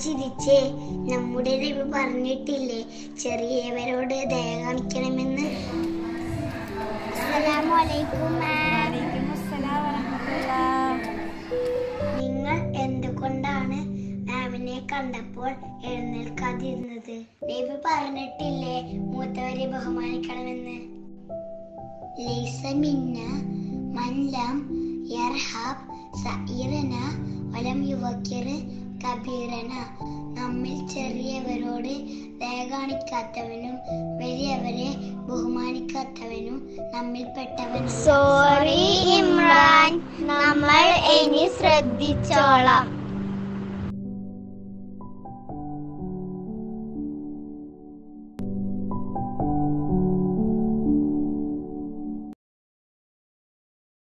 ചിരിച്ചേ. നമ്മുടെ നബി പറഞ്ഞിട്ടില്ലേ ചെറിയവരോട് ദയ കാണിക്കണമെന്ന്? അസ്സലാമു അലൈക്കും മാം. നിങ്ങൾ എന്തുകൊണ്ടാണ് മാമിനെ കണ്ടപ്പോൾ എഴുന്നേൽക്കാതിരുന്നത്? നബി പറഞ്ഞിട്ടില്ലേ മൂത്തവരെ ബഹുമാനിക്കണമെന്ന്? ലൈസ മിന്ന മൻ ലം യർഹബ് സഈറന വലം യുവക്കിർ കബീറന. നമ്മിൽ ചെറിയവരോട് ദയ കാണിക്കാത്തവനും വലിയവരെ ബഹുമാനിക്കാത്തവനും നമ്മിൽപ്പെട്ടവൻ. സോറി ഇമ്രാൻ, നമ്മൾ ഇനി ശ്രദ്ധിച്ചോളാം.